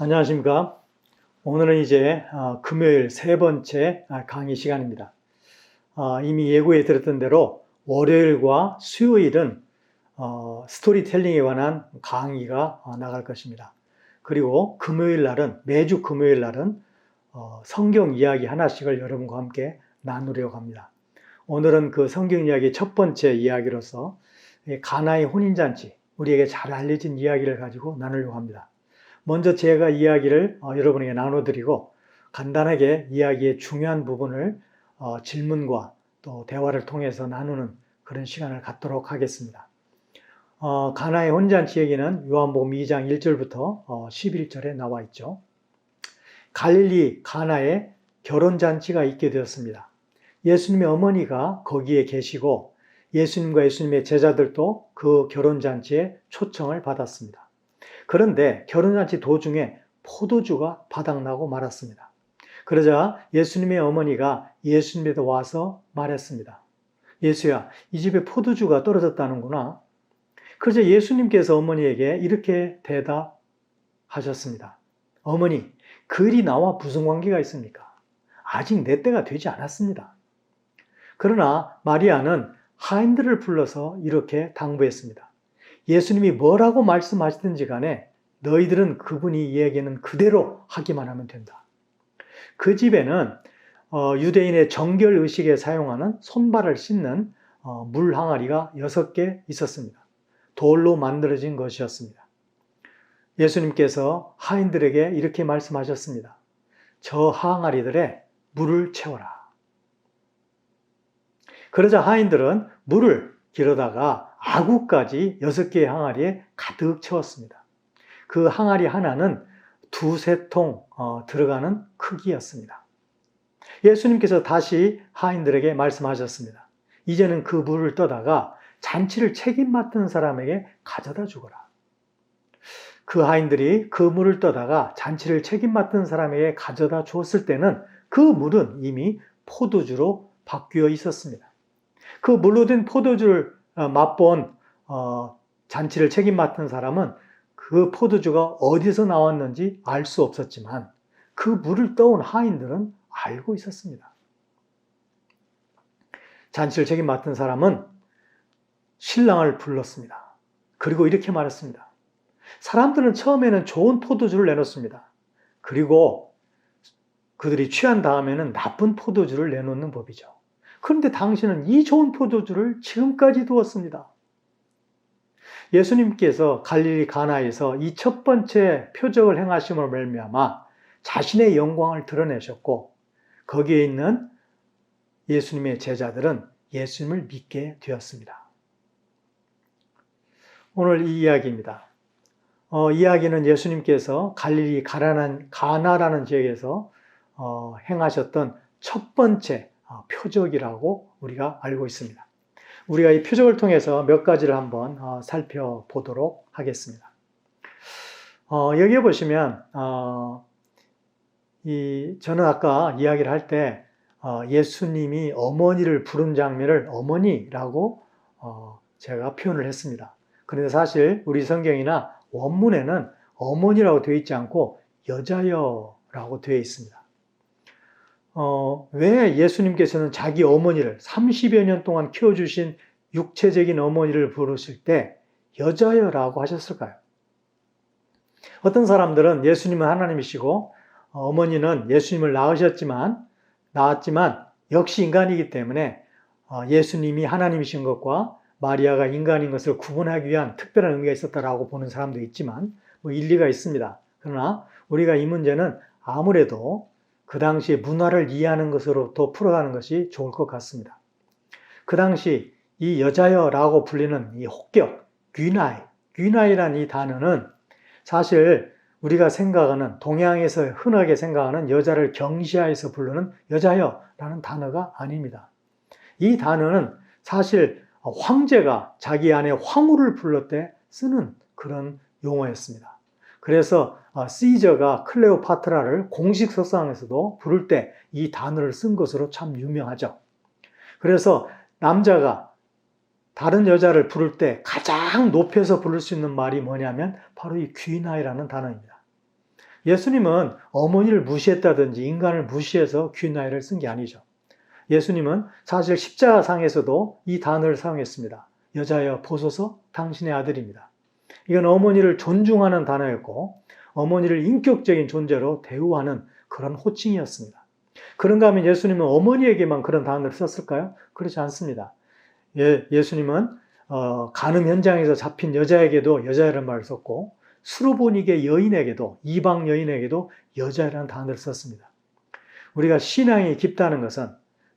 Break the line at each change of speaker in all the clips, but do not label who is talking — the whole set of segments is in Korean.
안녕하십니까. 오늘은 이제 금요일 세 번째 강의 시간입니다. 이미 예고에 들었던 대로 월요일과 수요일은 스토리텔링에 관한 강의가 나갈 것입니다. 그리고 금요일 날은, 매주 금요일 날은 성경 이야기 하나씩을 여러분과 함께 나누려고 합니다. 오늘은 그 성경 이야기 첫 번째 이야기로서 가나의 혼인잔치, 우리에게 잘 알려진 이야기를 가지고 나누려고 합니다. 먼저 제가 이야기를 여러분에게 나눠드리고 간단하게 이야기의 중요한 부분을 질문과 또 대화를 통해서 나누는 그런 시간을 갖도록 하겠습니다. 가나의 혼인잔치 얘기는 요한복음 2장 1절부터 11절에 나와 있죠. 갈릴리 가나에 결혼잔치가 있게 되었습니다. 예수님의 어머니가 거기에 계시고 예수님과 예수님의 제자들도 그 결혼잔치에 초청을 받았습니다. 그런데 결혼잔치 도중에 포도주가 바닥나고 말았습니다. 그러자 예수님의 어머니가 예수님에게 와서 말했습니다. 예수야, 이 집에 포도주가 떨어졌다는구나. 그러자 예수님께서 어머니에게 이렇게 대답하셨습니다. 어머니, 그 일이 나와 무슨 관계가 있습니까? 아직 내 때가 되지 않았습니다. 그러나 마리아는 하인들을 불러서 이렇게 당부했습니다. 예수님이 뭐라고 말씀하시든지 간에 너희들은 그분이 이야기는 그대로 하기만 하면 된다. 그 집에는 유대인의 정결 의식에 사용하는 손발을 씻는 물 항아리가 6개 있었습니다. 돌로 만들어진 것이었습니다. 예수님께서 하인들에게 이렇게 말씀하셨습니다. 저 항아리들에 물을 채워라. 그러자 하인들은 물을 길어다가 아구까지 6개의 항아리에 가득 채웠습니다. 그 항아리 하나는 2-3통 들어가는 크기였습니다. 예수님께서 다시 하인들에게 말씀하셨습니다. 이제는 그 물을 떠다가 잔치를 책임 맡은 사람에게 가져다 주거라. 그 하인들이 그 물을 떠다가 잔치를 책임 맡은 사람에게 가져다 주었을 때는 그 물은 이미 포도주로 바뀌어 있었습니다. 그 물로 된 포도주를 맛본 잔치를 책임 맡은 사람은 그 포도주가 어디서 나왔는지 알 수 없었지만 그 물을 떠온 하인들은 알고 있었습니다. 잔치를 책임 맡은 사람은 신랑을 불렀습니다. 그리고 이렇게 말했습니다. 사람들은 처음에는 좋은 포도주를 내놓습니다. 그리고 그들이 취한 다음에는 나쁜 포도주를 내놓는 법이죠. 그런데 당신은 이 좋은 포도주를 지금까지 두었습니다. 예수님께서 갈릴리 가나에서 이 첫 번째 표적을 행하심으로 말미암아 자신의 영광을 드러내셨고 거기에 있는 예수님의 제자들은 예수님을 믿게 되었습니다. 오늘 이 이야기입니다. 이야기는 예수님께서 갈릴리 가나라는 지역에서 행하셨던 첫 번째 표적이라고 우리가 알고 있습니다. 우리가 이 표적을 통해서 몇 가지를 한번 살펴보도록 하겠습니다. 여기에 보시면 저는 아까 이야기를 할 때 예수님이 어머니를 부른 장면을 어머니라고 제가 표현을 했습니다. 그런데 사실 우리 성경이나 원문에는 어머니라고 되어 있지 않고 여자여라고 되어 있습니다. 왜 예수님께서는 자기 어머니를 30여 년 동안 키워주신 육체적인 어머니를 부르실 때 여자여라고 하셨을까요? 어떤 사람들은 예수님은 하나님이시고 어머니는 예수님을 낳았지만 역시 인간이기 때문에 예수님이 하나님이신 것과 마리아가 인간인 것을 구분하기 위한 특별한 의미가 있었다라고 보는 사람도 있지만 일리가 있습니다. 그러나 우리가 이 문제는 아무래도 그 당시의 문화를 이해하는 것으로 더 풀어가는 것이 좋을 것 같습니다. 그 당시 이 여자여라고 불리는 이 혹격, 귀나이라는 이 단어는 사실 우리가 생각하는 동양에서 흔하게 생각하는 여자를 경시하여서 부르는 여자여라는 단어가 아닙니다. 이 단어는 사실 황제가 자기 아내 황후를 불러 때 쓰는 그런 용어였습니다. 그래서 시저가 클레오파트라를 공식 석상에서도 부를 때 이 단어를 쓴 것으로 참 유명하죠. 그래서 남자가 다른 여자를 부를 때 가장 높여서 부를 수 있는 말이 뭐냐면 바로 이 귀나이라는 단어입니다. 예수님은 어머니를 무시했다든지 인간을 무시해서 귀 나이를 쓴 게 아니죠. 예수님은 사실 십자가상에서도 이 단어를 사용했습니다. 여자여 보소서 당신의 아들입니다. 이건 어머니를 존중하는 단어였고 어머니를 인격적인 존재로 대우하는 그런 호칭이었습니다. 그런가 하면 예수님은 어머니에게만 그런 단어를 썼을까요? 그렇지 않습니다. 예수님은 간음 현장에서 잡힌 여자에게도 여자라는 말을 썼고 수로보니게 여인에게도 이방 여인에게도 여자라는 단어를 썼습니다. 우리가 신앙이 깊다는 것은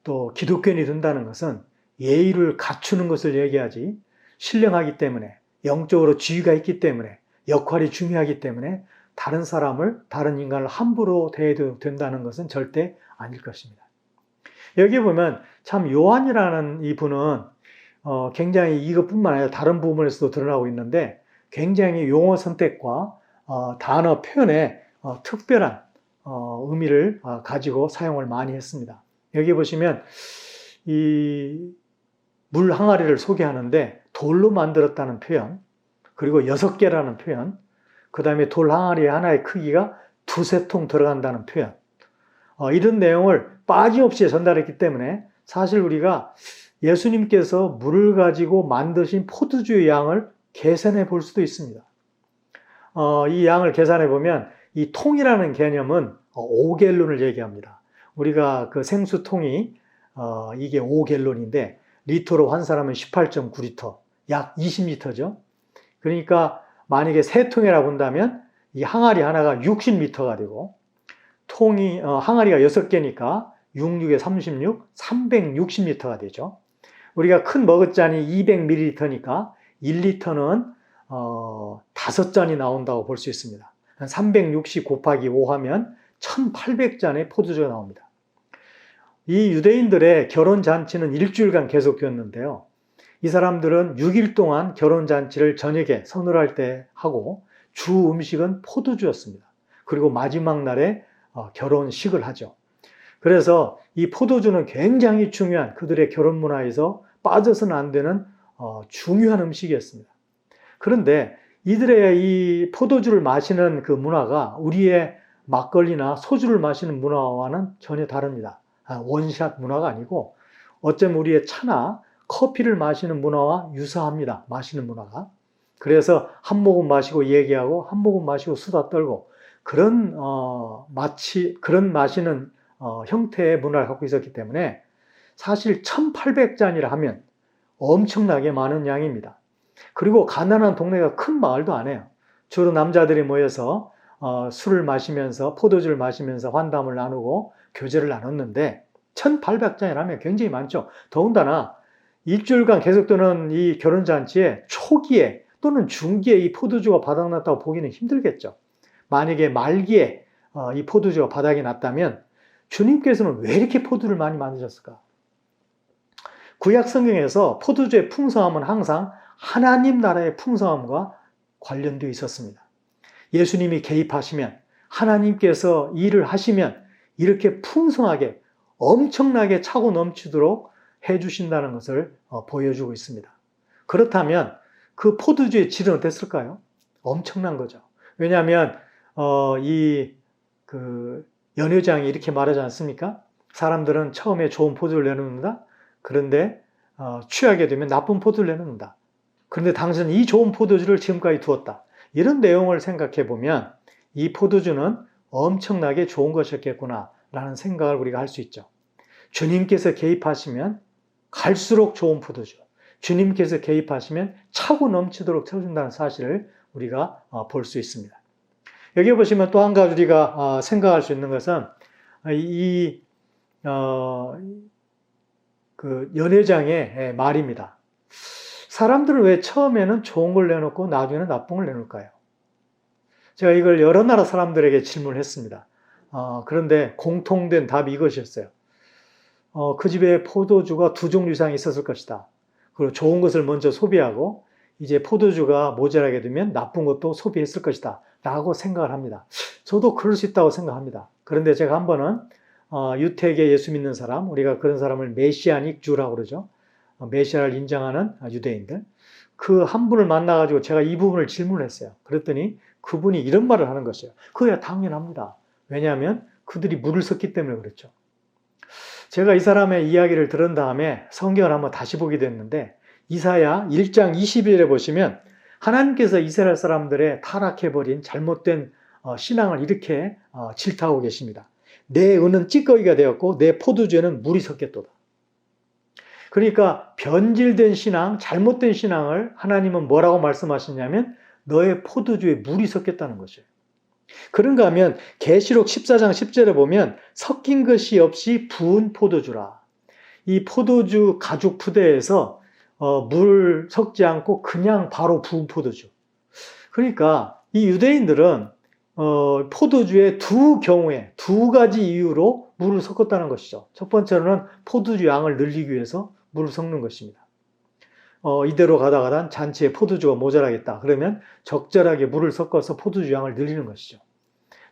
또 기독교인이 된다는 것은 예의를 갖추는 것을 얘기하지 신령하기 때문에 영적으로 지위가 있기 때문에 역할이 중요하기 때문에 다른 사람을 다른 인간을 함부로 대해도 된다는 것은 절대 아닐 것입니다. 여기 보면 참 요한이라는 이분은 굉장히 이것뿐만 아니라 다른 부분에서도 드러나고 있는데 굉장히 용어 선택과 단어 표현에 특별한 의미를 가지고 사용을 많이 했습니다. 여기 보시면 이 물 항아리를 소개하는데 돌로 만들었다는 표현, 그리고 6개라는 표현, 그 다음에 돌 항아리 하나의 크기가 2-3통 들어간다는 표현, 이런 내용을 빠짐없이 전달했기 때문에 사실 우리가 예수님께서 물을 가지고 만드신 포도주의 양을 계산해 볼 수도 있습니다. 이 양을 계산해 보면 이 통이라는 개념은 5갤론을 얘기합니다. 우리가 그 생수통이 이게 5갤론인데 리터로 환산하면 18.9리터, 약 20리터죠. 그러니까 만약에 3통이라고 본다면 이 항아리 하나가 60리터가 되고 항아리가 6개니까 66에 36, 360리터가 되죠. 우리가 큰 머그잔이 200ml니까 1리터는 5잔이 나온다고 볼 수 있습니다. 360 곱하기 5 하면 1800잔의 포도주가 나옵니다. 이 유대인들의 결혼잔치는 일주일간 계속되었는데요. 이 사람들은 6일 동안 결혼잔치를 저녁에 서늘할 때 하고 주 음식은 포도주였습니다. 그리고 마지막 날에 결혼식을 하죠. 그래서 이 포도주는 굉장히 중요한 그들의 결혼 문화에서 빠져서는 안 되는 중요한 음식이었습니다. 그런데 이들의 이 포도주를 마시는 그 문화가 우리의 막걸리나 소주를 마시는 문화와는 전혀 다릅니다. 원샷 문화가 아니고 어쩌면 우리의 차나 커피를 마시는 문화와 유사합니다. 마시는 문화가. 그래서 한 모금 마시고 얘기하고 한 모금 마시고 수다 떨고 그런 마시는 형태의 문화를 갖고 있었기 때문에 사실 1800잔이라 하면 엄청나게 많은 양입니다. 그리고 가난한 동네가 큰 마을도 아니에요. 주로 남자들이 모여서 술을 마시면서 포도주를 마시면서 환담을 나누고 교제를 나눴는데 1800잔이라면 굉장히 많죠. 더군다나 일주일간 계속되는 이 결혼잔치에 초기에 또는 중기에 이 포도주가 바닥났다고 보기는 힘들겠죠. 만약에 말기에 이 포도주가 바닥이 났다면 주님께서는 왜 이렇게 포도를 많이 만드셨을까? 구약 성경에서 포도주의 풍성함은 항상 하나님 나라의 풍성함과 관련되어 있었습니다. 예수님이 개입하시면 하나님께서 일을 하시면 이렇게 풍성하게 엄청나게 차고 넘치도록 해주신다는 것을 보여주고 있습니다. 그렇다면 그 포도주의 질은 어땠을까요? 엄청난 거죠. 왜냐하면 연회장이 이렇게 말하지 않습니까? 사람들은 처음에 좋은 포도를 내놓는다. 그런데 취하게 되면 나쁜 포도를 내놓는다. 그런데 당신은 이 좋은 포도주를 지금까지 두었다. 이런 내용을 생각해 보면 이 포도주는 엄청나게 좋은 것이었겠구나 라는 생각을 우리가 할 수 있죠. 주님께서 개입하시면 갈수록 좋은 포도주, 주님께서 개입하시면 차고 넘치도록 채워준다는 사실을 우리가 볼 수 있습니다. 여기 보시면 또 한 가지 우리가 생각할 수 있는 것은 그 연회장의 말입니다. 사람들은 왜 처음에는 좋은 걸 내놓고 나중에는 나쁜 걸 내놓을까요? 제가 이걸 여러 나라 사람들에게 질문을 했습니다. 그런데 공통된 답이 이것이었어요. 그 집에 포도주가 2종류 이상 있었을 것이다. 그리고 좋은 것을 먼저 소비하고 이제 포도주가 모자라게 되면 나쁜 것도 소비했을 것이다 라고 생각을 합니다. 저도 그럴 수 있다고 생각합니다. 그런데 제가 한 번은 유택에 예수 믿는 사람, 우리가 그런 사람을 메시아닉 주라고 그러죠. 메시아를 인정하는 유대인들. 그 한 분을 만나가지고 제가 이 부분을 질문했어요. 그랬더니 그분이 이런 말을 하는 것이에요. 그거야 당연합니다. 왜냐하면 그들이 물을 섞기 때문에 그렇죠. 제가 이 사람의 이야기를 들은 다음에 성경을 한번 다시 보게 됐는데 이사야 1장 20절에 보시면 하나님께서 이스라엘 사람들의 타락해버린 잘못된 신앙을 이렇게 질타하고 계십니다. 내 은은 찌꺼기가 되었고 내 포도주에는 물이 섞였도다. 그러니까 변질된 신앙, 잘못된 신앙을 하나님은 뭐라고 말씀하시냐면 너의 포도주에 물이 섞였다는 것이에요. 그런가 하면 계시록 14장 10절에 보면 섞인 것이 없이 부은 포도주라. 이 포도주 가죽 부대에서 물 섞지 않고 그냥 바로 부은 포도주. 그러니까 이 유대인들은 포도주의 두 경우에 두 가지 이유로 물을 섞었다는 것이죠. 첫 번째로는 포도주 양을 늘리기 위해서 물을 섞는 것입니다. 이대로 가다가단 잔치에 포도주가 모자라겠다. 그러면 적절하게 물을 섞어서 포도주 양을 늘리는 것이죠.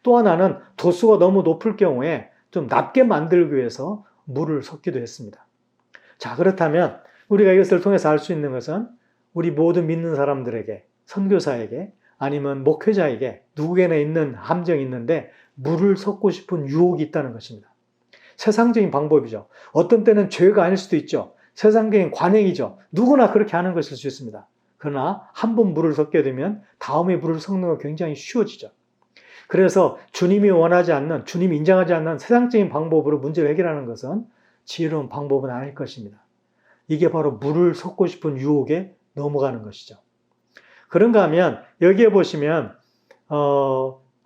또 하나는 도수가 너무 높을 경우에 좀 낮게 만들기 위해서 물을 섞기도 했습니다. 자, 그렇다면 우리가 이것을 통해서 알 수 있는 것은 우리 모든 믿는 사람들에게, 선교사에게, 아니면 목회자에게 누구에게나 있는 함정이 있는데 물을 섞고 싶은 유혹이 있다는 것입니다. 세상적인 방법이죠. 어떤 때는 죄가 아닐 수도 있죠. 세상적인 관행이죠. 누구나 그렇게 하는 것일 수 있습니다. 그러나 한 번 물을 섞게 되면 다음에 물을 섞는 건 굉장히 쉬워지죠. 그래서 주님이 원하지 않는, 주님이 인정하지 않는 세상적인 방법으로 문제를 해결하는 것은 지혜로운 방법은 아닐 것입니다. 이게 바로 물을 섞고 싶은 유혹에 넘어가는 것이죠. 그런가 하면 여기에 보시면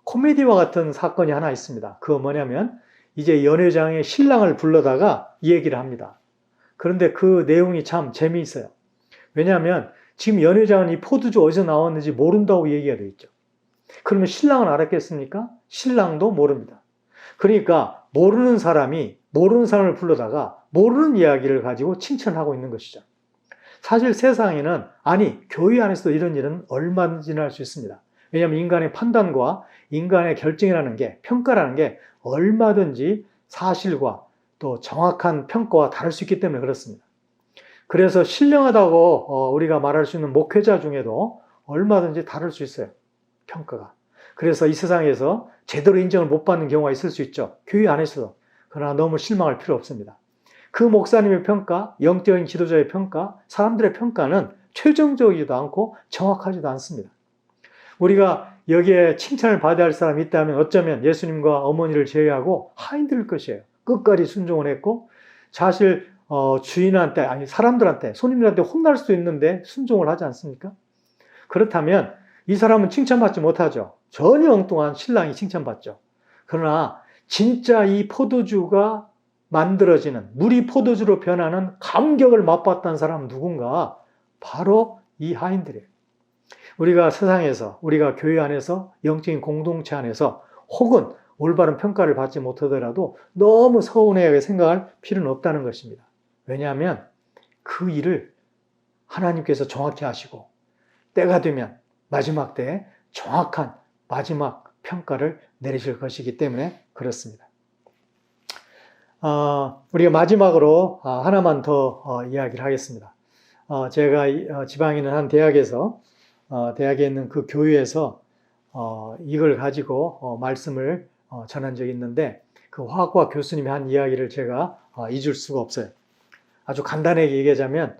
코미디와 같은 사건이 하나 있습니다. 그거 뭐냐면 이제 연회장에 신랑을 불러다가 이 얘기를 합니다. 그런데 그 내용이 참 재미있어요. 왜냐하면 지금 연회장은 이 포도주 어디서 나왔는지 모른다고 얘기가 되어 있죠. 그러면 신랑은 알았겠습니까? 신랑도 모릅니다. 그러니까 모르는 사람을 불러다가 모르는 이야기를 가지고 칭찬하고 있는 것이죠. 사실 세상에는 교회 안에서도 이런 일은 얼마든지 날 수 있습니다. 왜냐하면 인간의 판단과 인간의 결정이라는 게, 평가라는 게 얼마든지 사실과 또 정확한 평가와 다를 수 있기 때문에 그렇습니다. 그래서 신령하다고 우리가 말할 수 있는 목회자 중에도 얼마든지 다를 수 있어요. 평가가. 그래서 이 세상에서 제대로 인정을 못 받는 경우가 있을 수 있죠. 교회 안에서도. 그러나 너무 실망할 필요 없습니다. 그 목사님의 평가, 영적인 지도자의 평가, 사람들의 평가는 최종적이지도 않고 정확하지도 않습니다. 우리가 여기에 칭찬을 받아야 할 사람이 있다면 어쩌면 예수님과 어머니를 제외하고 하인들일 것이에요. 끝까지 순종을 했고 사실 주인한테, 사람들한테, 손님들한테 혼날 수도 있는데 순종을 하지 않습니까? 그렇다면 이 사람은 칭찬받지 못하죠. 전혀 엉뚱한 신랑이 칭찬받죠. 그러나 진짜 이 포도주가 만들어지는, 물이 포도주로 변하는 감격을 맛봤다는 사람은 누군가? 바로 이 하인들이에요. 우리가 세상에서, 우리가 교회 안에서, 영적인 공동체 안에서 혹은 올바른 평가를 받지 못하더라도 너무 서운하게 생각할 필요는 없다는 것입니다. 왜냐하면 그 일을 하나님께서 정확히 하시고 때가 되면 마지막 때에 정확한 마지막 평가를 내리실 것이기 때문에 그렇습니다. 우리가 마지막으로 하나만 더 이야기를 하겠습니다. 제가 지방에 있는 한 대학에서 대학에 있는 그 교회에서 이걸 가지고 말씀을 전한 적이 있는데 그 화학과 교수님이 한 이야기를 제가 잊을 수가 없어요. 아주 간단하게 얘기하자면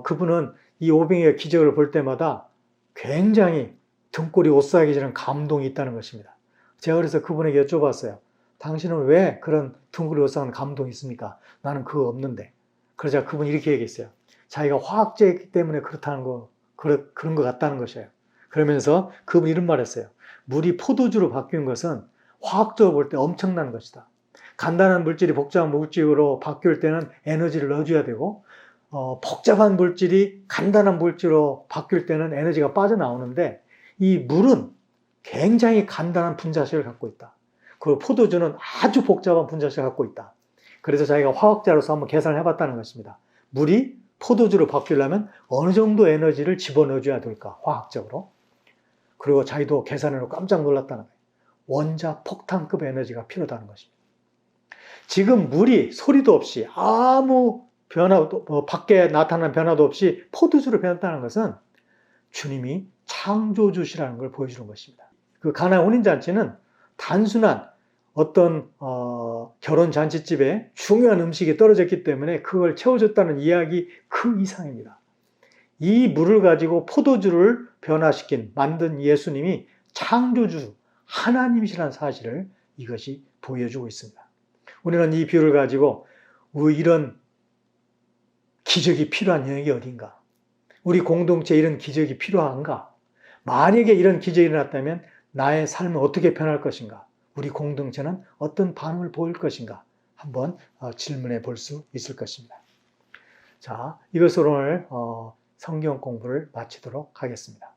그분은 이 오병이어 기적을 볼 때마다 굉장히 등골이 오싹해지는 감동이 있다는 것입니다. 제가 그래서 그분에게 여쭤봤어요. 당신은 왜 그런 등골이 오싹한 감동이 있습니까? 나는 그거 없는데. 그러자 그분이 이렇게 얘기했어요. 자기가 화학자이기 때문에 그렇다는 거, 그런 것 같다는 것이에요. 그러면서 그분이 이런 말 했어요. 물이 포도주로 바뀐 것은 화학적으로 볼 때 엄청난 것이다. 간단한 물질이 복잡한 물질로 바뀔 때는 에너지를 넣어줘야 되고 복잡한 물질이 간단한 물질로 바뀔 때는 에너지가 빠져나오는데 이 물은 굉장히 간단한 분자식을 갖고 있다. 그리고 포도주는 아주 복잡한 분자식을 갖고 있다. 그래서 자기가 화학자로서 한번 계산을 해봤다는 것입니다. 물이 포도주로 바뀌려면 어느 정도 에너지를 집어넣어줘야 될까, 화학적으로. 그리고 자기도 계산해놓고 깜짝 놀랐다는 거예요. 원자 폭탄급 에너지가 필요하다는 것입니다. 지금 물이 소리도 없이 아무 변화도, 밖에 나타나는 변화도 없이 포도주로 변했다는 것은 주님이 창조주시라는 걸 보여주는 것입니다. 그 가나 혼인잔치는 단순한 어떤 결혼 잔치집에 중요한 음식이 떨어졌기 때문에 그걸 채워줬다는 이야기 그 이상입니다. 이 물을 가지고 포도주를 변화시킨 만든 예수님이 창조주 하나님이시라는 사실을 이것이 보여주고 있습니다. 우리는 이 비유를 가지고 이런 기적이 필요한 영역이 어딘가? 우리 공동체에 이런 기적이 필요한가? 만약에 이런 기적이 일어났다면 나의 삶은 어떻게 변할 것인가? 우리 공동체는 어떤 반응을 보일 것인가? 한번 질문해 볼 수 있을 것입니다. 자, 이것으로 오늘 성경 공부를 마치도록 하겠습니다.